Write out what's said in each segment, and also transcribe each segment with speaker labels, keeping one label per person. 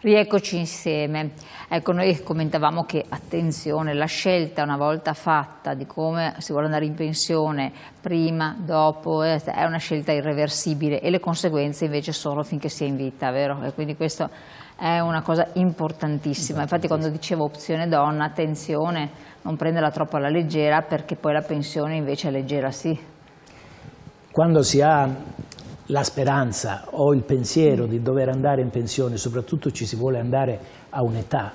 Speaker 1: Rieccoci insieme. Ecco, noi commentavamo che, attenzione, la scelta una volta fatta di come si vuole andare in pensione, prima, dopo, è una scelta irreversibile e le conseguenze invece sono finché si è in vita, vero? E quindi questo è una cosa importantissima. Infatti quando dicevo opzione donna, attenzione, non prenderla troppo alla leggera, perché poi la pensione invece è leggera, sì.
Speaker 2: Quando si ha la speranza o il pensiero di dover andare in pensione, soprattutto ci si vuole andare a un'età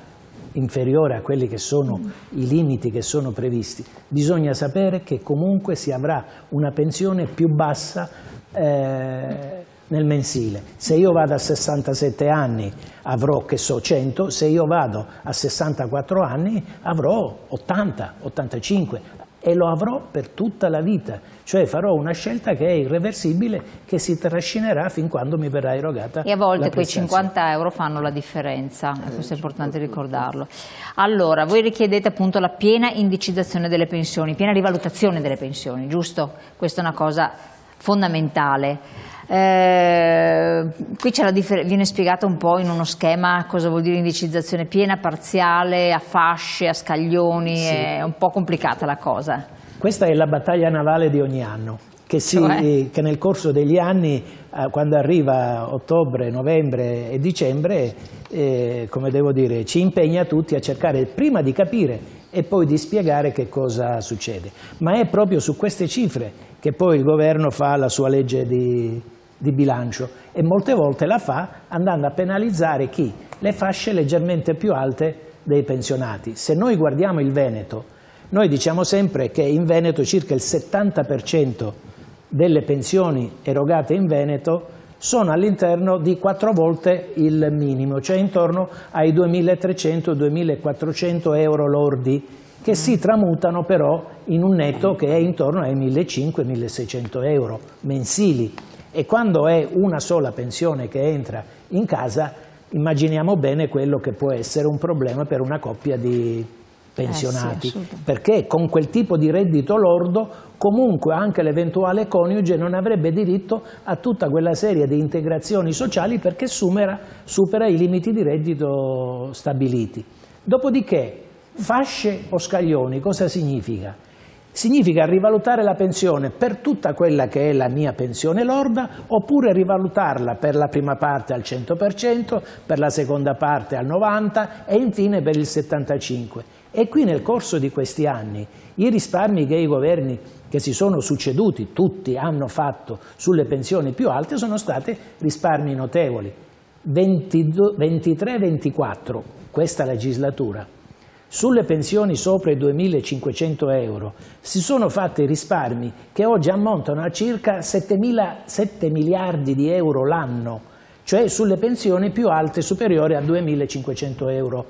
Speaker 2: inferiore a quelli che sono i limiti che sono previsti, bisogna sapere che comunque si avrà una pensione più bassa nel mensile. Se io vado a 67 anni avrò, che so, 100, se io vado a 64 anni avrò 80, 85 e lo avrò per tutta la vita, cioè farò una scelta che è irreversibile, che si trascinerà fin quando mi verrà erogata.
Speaker 1: E a volte quei 50 euro fanno la differenza, questo è importante ricordarlo. Allora, voi richiedete appunto la piena indicizzazione delle pensioni, piena rivalutazione delle pensioni, giusto? Questa è una cosa fondamentale. Qui viene spiegato un po' in uno schema cosa vuol dire indicizzazione piena, parziale, a fasce, a scaglioni, sì. È un po' complicata la cosa.
Speaker 2: Questa è la battaglia navale di ogni anno, che nel corso degli anni, quando arriva ottobre, novembre e dicembre, come devo dire, ci impegna tutti a cercare prima di capire e poi di spiegare che cosa succede. Ma è proprio su queste cifre che poi il governo fa la sua legge di bilancio e molte volte la fa andando a penalizzare chi? Le fasce leggermente più alte dei pensionati. Se noi guardiamo il Veneto, noi diciamo sempre che in Veneto circa il 70% delle pensioni erogate in Veneto sono all'interno di 4 volte il minimo, cioè intorno ai 2.300-2.400 euro lordi, che si tramutano però in un netto che è intorno ai 1.500-1.600 euro mensili. E quando è una sola pensione che entra in casa, immaginiamo bene quello che può essere un problema per una coppia di pensionati,
Speaker 1: sì,
Speaker 2: perché con quel tipo di reddito lordo comunque anche l'eventuale coniuge non avrebbe diritto a tutta quella serie di integrazioni sociali perché supera i limiti di reddito stabiliti. Dopodiché, fasce o scaglioni cosa significa? Significa rivalutare la pensione per tutta quella che è la mia pensione lorda, oppure rivalutarla per la prima parte al 100%, per la seconda parte al 90% e infine per il 75%. E qui nel corso di questi anni i risparmi che i governi che si sono succeduti, tutti hanno fatto sulle pensioni più alte, sono stati risparmi notevoli. 23-24, questa legislatura. Sulle pensioni sopra i 2.500 euro si sono fatti risparmi che oggi ammontano a circa 7 miliardi di euro l'anno, cioè sulle pensioni più alte superiori a 2.500 euro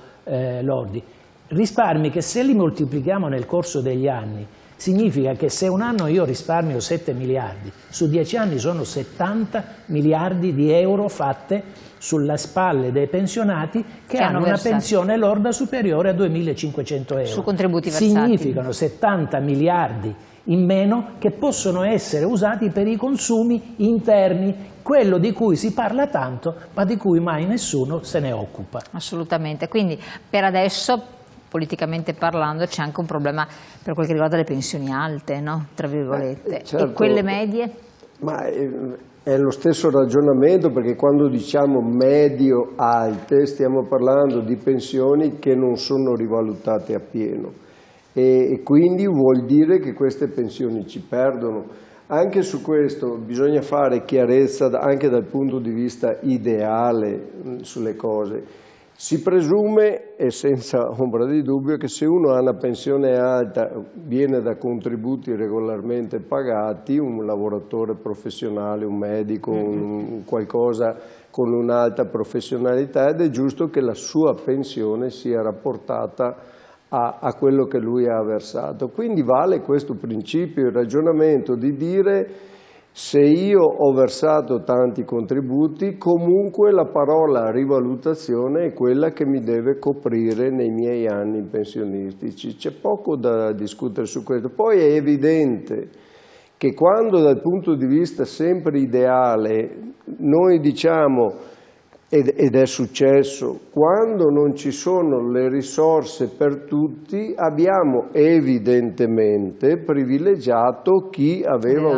Speaker 2: lordi. Risparmi che se li moltiplichiamo nel corso degli anni significa che se un anno io risparmio 7 miliardi, su 10 anni sono 70 miliardi di euro fatte sulle spalle dei pensionati che hanno una pensione lorda superiore a 2.500 euro.
Speaker 1: Su contributi versati.
Speaker 2: Significano 70 miliardi in meno che possono essere usati per i consumi interni, quello di cui si parla tanto ma di cui mai nessuno se ne occupa.
Speaker 1: Assolutamente, quindi per adesso, politicamente parlando, c'è anche un problema per quel che riguarda le pensioni alte, no? Tra virgolette,
Speaker 3: certo,
Speaker 1: e quelle medie?
Speaker 3: Ma è lo stesso ragionamento, perché quando diciamo medio-alte stiamo parlando di pensioni che non sono rivalutate appieno e quindi vuol dire che queste pensioni ci perdono. Anche su questo bisogna fare chiarezza anche dal punto di vista ideale sulle cose. Si presume, e senza ombra di dubbio, che se uno ha una pensione alta, viene da contributi regolarmente pagati, un lavoratore professionale, un medico, qualcosa con un'alta professionalità, ed è giusto che la sua pensione sia rapportata a quello che lui ha versato. Quindi vale questo principio, il ragionamento di dire: se io ho versato tanti contributi, comunque la parola rivalutazione è quella che mi deve coprire nei miei anni pensionistici. C'è poco da discutere su questo. Poi è evidente che quando dal punto di vista sempre ideale noi diciamo ed è successo, quando non ci sono le risorse per tutti abbiamo evidentemente privilegiato chi aveva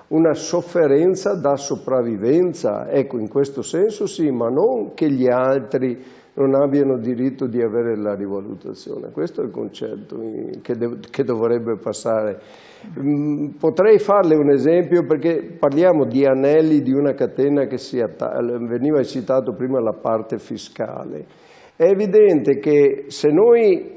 Speaker 3: una sofferenza da sopravvivenza. Ecco, in questo senso sì, ma non che gli altri non abbiano diritto di avere la rivalutazione. Questo è il concetto che dovrebbe passare. Potrei farle un esempio, perché parliamo di anelli di una catena che veniva citato prima la parte fiscale. È evidente che se noi,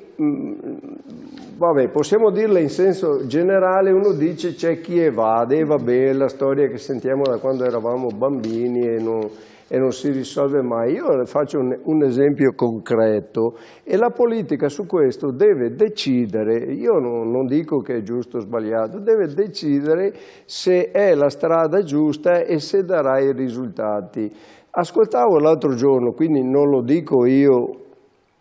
Speaker 3: possiamo dirla in senso generale, uno dice c'è chi evade, e vabbè, è la storia che sentiamo da quando eravamo bambini e non si risolve mai. Io le faccio un esempio concreto e la politica su questo deve decidere, io non dico che è giusto o sbagliato, deve decidere se è la strada giusta e se darà i risultati. Ascoltavo l'altro giorno, quindi non lo dico io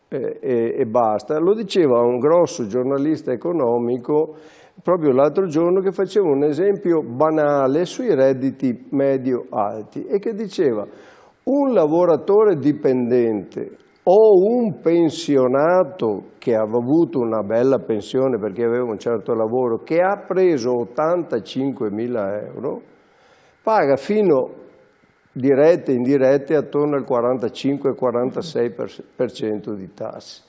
Speaker 3: e basta, lo diceva un grosso giornalista economico proprio l'altro giorno, che faceva un esempio banale sui redditi medio-alti e che diceva: un lavoratore dipendente o un pensionato che aveva avuto una bella pensione perché aveva un certo lavoro, che ha preso 85.000 euro, paga fino dirette e indirette attorno al 45-46% di tasse.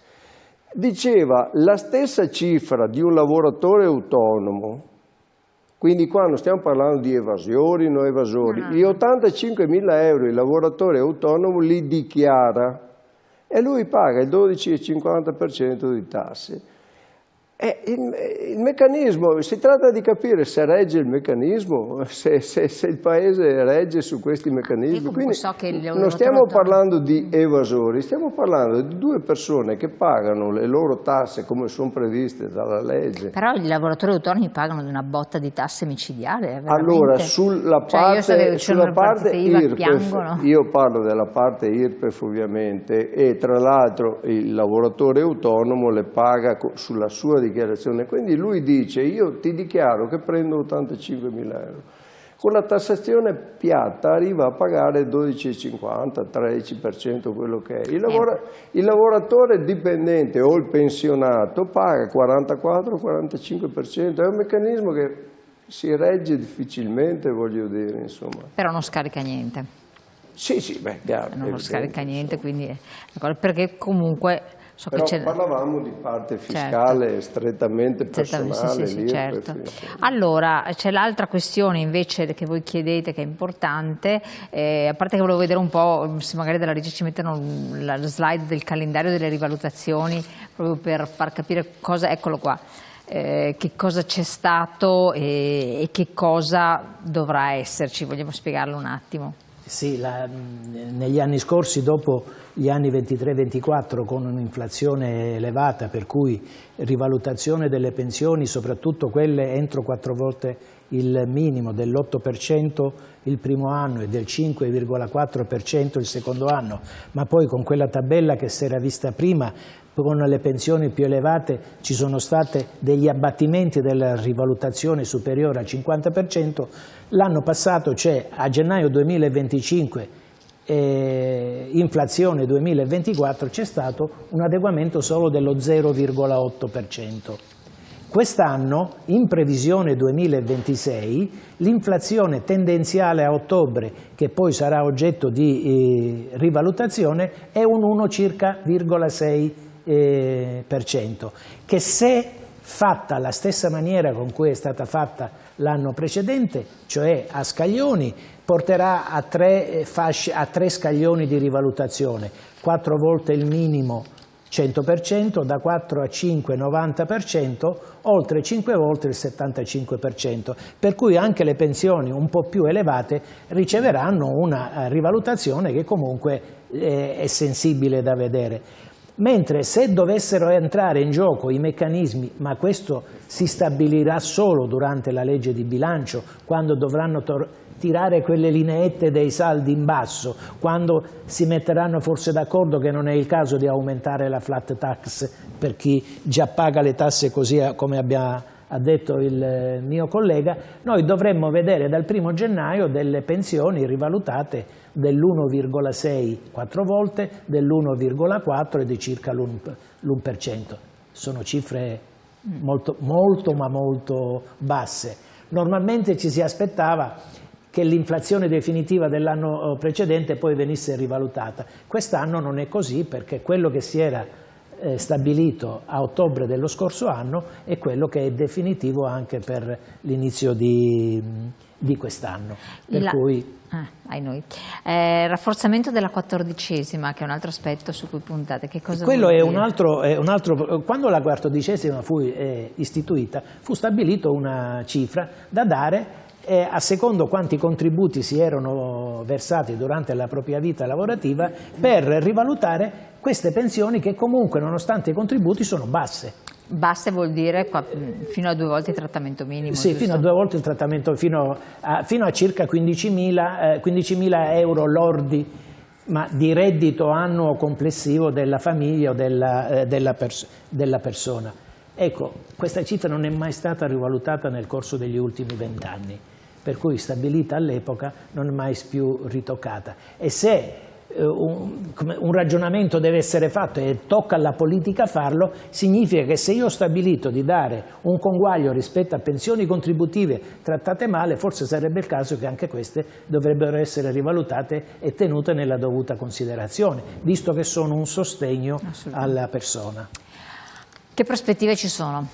Speaker 3: Diceva la stessa cifra di un lavoratore autonomo, quindi qua non stiamo parlando di evasori, non evasori, gli 85.000 euro il lavoratore autonomo li dichiara e lui paga il 12,50% di tasse. Il meccanismo, si tratta di capire se regge il meccanismo, se il Paese regge su questi meccanismi. Quindi non stiamo parlando di evasori, stiamo parlando di due persone che pagano le loro tasse come sono previste dalla legge.
Speaker 1: Però i lavoratori autonomi pagano una botta di tasse micidiale.
Speaker 3: Allora, sulla parte IRPEF, io parlo della parte IRPEF ovviamente, e tra l'altro il lavoratore autonomo le paga sulla sua dichiarazione, quindi lui dice io ti dichiaro che prendo 85.000 euro, con la tassazione piatta arriva a pagare 12,50, 13%, quello che è. Il lavoratore dipendente o il pensionato paga 44-45%, è un meccanismo che si regge difficilmente, voglio dire, insomma.
Speaker 1: Però non scarica niente.
Speaker 3: Sì, beh, chiaro.
Speaker 1: Non scarica niente, quindi, perché comunque...
Speaker 3: Però parlavamo di parte fiscale, strettamente personale.
Speaker 1: Sì, certo. Allora, c'è l'altra questione invece che voi chiedete, che è importante, a parte che volevo vedere un po', se magari dalla regia ci mettono la slide del calendario delle rivalutazioni, proprio per far capire cosa, eccolo qua, che cosa c'è stato e che cosa dovrà esserci, vogliamo spiegarlo un attimo.
Speaker 2: Sì, negli anni scorsi, dopo gli anni 23-24, con un'inflazione elevata, per cui rivalutazione delle pensioni, soprattutto quelle entro 4 volte il minimo, dell'8% il primo anno e del 5,4% il secondo anno, ma poi con quella tabella che si era vista prima, con le pensioni più elevate ci sono stati degli abbattimenti della rivalutazione superiore al 50%, l'anno passato c'è a gennaio 2025 inflazione 2024 c'è stato un adeguamento solo dello 0,8%. Quest'anno, in previsione 2026, l'inflazione tendenziale a ottobre, che poi sarà oggetto di rivalutazione, è un 1,6%, che se fatta alla stessa maniera con cui è stata fatta l'anno precedente, cioè a scaglioni, porterà a 3 scaglioni di rivalutazione, 4 volte il minimo 100%, da 4 a 5 90%, oltre 5 volte il 75%, per cui anche le pensioni un po' più elevate riceveranno una rivalutazione che comunque è sensibile da vedere. Mentre se dovessero entrare in gioco i meccanismi, ma questo si stabilirà solo durante la legge di bilancio, quando dovranno tirare quelle lineette dei saldi in basso, quando si metteranno forse d'accordo che non è il caso di aumentare la flat tax per chi già paga le tasse così come ha detto il mio collega, noi dovremmo vedere dal 1° gennaio delle pensioni rivalutate dell'1,6 4 volte, dell'1,4 e di circa l'1%. Sono cifre molto basse. Normalmente ci si aspettava che l'inflazione definitiva dell'anno precedente poi venisse rivalutata. Quest'anno non è così, perché quello che si era stabilito a ottobre dello scorso anno è quello che è definitivo anche per l'inizio di quest'anno.
Speaker 1: Rafforzamento della 14ª, che è un altro aspetto su cui puntate. Che cosa
Speaker 2: quello
Speaker 1: vuol
Speaker 2: è
Speaker 1: dire?
Speaker 2: un altro. Quando la 14ª fu istituita, fu stabilito una cifra da dare a secondo quanti contributi si erano versati durante la propria vita lavorativa, per rivalutare queste pensioni che comunque, nonostante i contributi, sono basse.
Speaker 1: Basse vuol dire fino a 2 volte il trattamento minimo?
Speaker 2: Sì,
Speaker 1: giusto?
Speaker 2: fino a 2 volte il trattamento, fino a circa 15.000 euro lordi, ma di reddito annuo complessivo della famiglia o della persona. Ecco, questa cifra non è mai stata rivalutata nel corso degli ultimi 20 anni, per cui stabilita all'epoca non è mai più ritoccata. E se un ragionamento deve essere fatto e tocca alla politica farlo, significa che se io ho stabilito di dare un conguaglio rispetto a pensioni contributive trattate male, forse sarebbe il caso che anche queste dovrebbero essere rivalutate e tenute nella dovuta considerazione, visto che sono un sostegno alla persona.
Speaker 1: Che prospettive ci sono?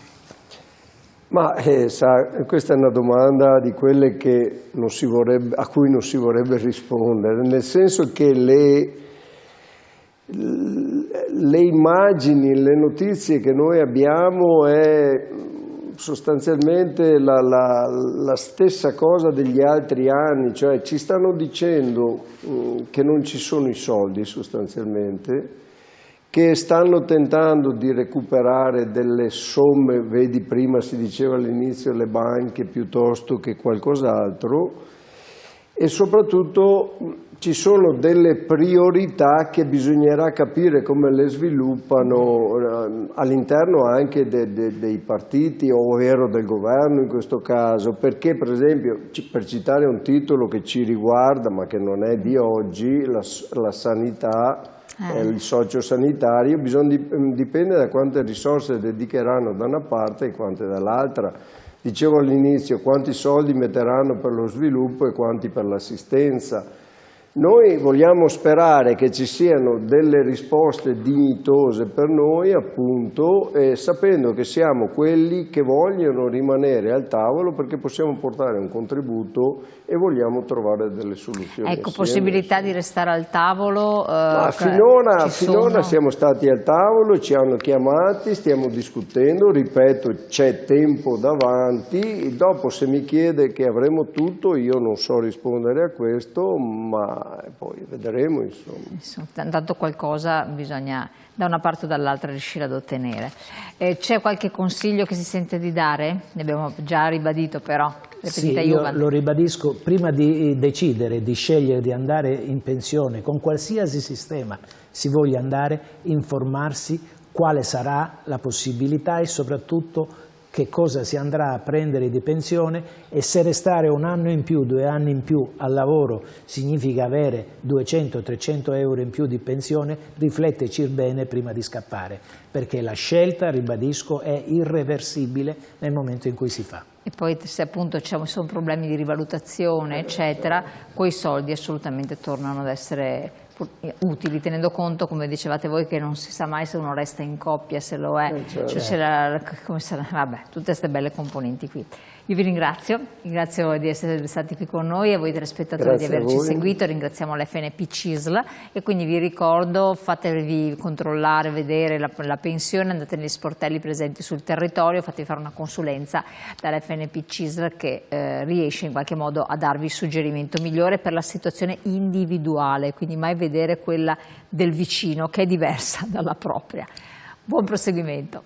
Speaker 3: Ma questa è una domanda di quelle che a cui non si vorrebbe rispondere, nel senso che le immagini, le notizie che noi abbiamo è sostanzialmente la stessa cosa degli altri anni, cioè ci stanno dicendo che non ci sono i soldi sostanzialmente, che stanno tentando di recuperare delle somme, vedi prima si diceva all'inizio le banche piuttosto che qualcos'altro, e soprattutto ci sono delle priorità che bisognerà capire come le sviluppano all'interno anche dei partiti, ovvero del governo in questo caso, perché per esempio, per citare un titolo che ci riguarda ma che non è di oggi, la sanità, il sociosanitario, dipende da quante risorse dedicheranno da una parte e quante dall'altra. Dicevo all'inizio quanti soldi metteranno per lo sviluppo e quanti per l'assistenza. Noi vogliamo sperare che ci siano delle risposte dignitose per noi, appunto, sapendo che siamo quelli che vogliono rimanere al tavolo, perché possiamo portare un contributo e vogliamo trovare delle soluzioni.
Speaker 1: Ecco,
Speaker 3: assieme.
Speaker 1: possibilità di restare al tavolo?
Speaker 3: Finora siamo stati al tavolo, ci hanno chiamati, stiamo discutendo, ripeto, c'è tempo davanti, dopo se mi chiede che avremo tutto, io non so rispondere a questo, ma poi vedremo, insomma.
Speaker 1: Tanto qualcosa bisogna da una parte o dall'altra riuscire ad ottenere. C'è qualche consiglio che si sente di dare? Ne abbiamo già ribadito, però.
Speaker 2: Sì, io lo ribadisco, prima di decidere, di scegliere di andare in pensione con qualsiasi sistema si voglia andare, informarsi quale sarà la possibilità e soprattutto che cosa si andrà a prendere di pensione, e se restare 1 anno in più, 2 anni in più al lavoro significa avere 200-300 euro in più di pensione, rifletterci bene prima di scappare, perché la scelta, ribadisco, è irreversibile nel momento in cui si fa.
Speaker 1: E poi se appunto ci sono problemi di rivalutazione, eccetera, quei soldi assolutamente tornano ad essere utili, tenendo conto, come dicevate voi, che non si sa mai se uno resta in coppia, se lo è, come sarà, vabbè, tutte queste belle componenti qui. Io vi ringrazio di essere stati qui con noi, a voi telespettatori di averci seguito, ringraziamo l'FNP CISL e quindi vi ricordo, fatevi controllare, vedere la pensione, andate negli sportelli presenti sul territorio, fatevi fare una consulenza dall'FNP CISL che riesce in qualche modo a darvi il suggerimento migliore per la situazione individuale, quindi mai vedere quella del vicino che è diversa dalla propria. Buon proseguimento.